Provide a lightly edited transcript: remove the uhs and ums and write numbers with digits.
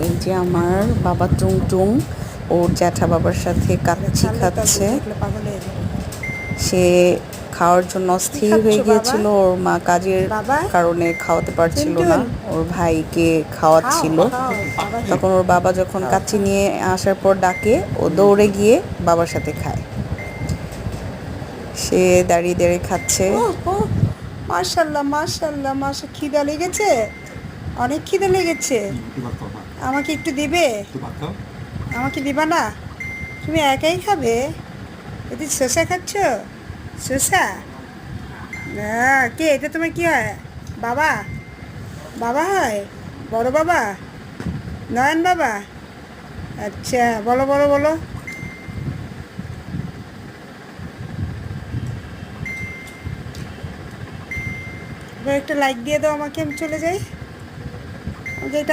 এই যে আমার বাবা টুংটুং ওর জ্যাঠা বাবার সাথে কাচ্চি খাচ্ছে। সে খাওয়ার জন্য অস্থির হয়ে গিয়েছিল, ওর মা কাজের কারণে খাওয়াতে পারছিল না, ওর ভাইকে খাওয়াচ্ছিল। তখন ওর বাবা যখন কাচ্চি নিয়ে আসার পর ডাকে, ও দৌড়ে গিয়ে বাবার সাথে খায়। সে দাঁড়িয়ে দাঁড়িয়ে খাচ্ছে। মাশাআল্লাহ মাশাআল্লাহ মাশা, খিদা লেগেছে, অনেক খিদা লেগেছে। আমাকে একটু দিবে? আমাকে দিবা না? তুমি একাই খাবে? এটি শসা খাচ্ছ? শসা? কে এটা? তোমার কি হয়? বাবা? বাবা হয়? বড় বাবা? নয়ন বাবা? আচ্ছা, বলো বলো বলো। এবার একটা লাইক দিয়ে দাও আমাকে, আমি চলে যাই। আমাকে এটা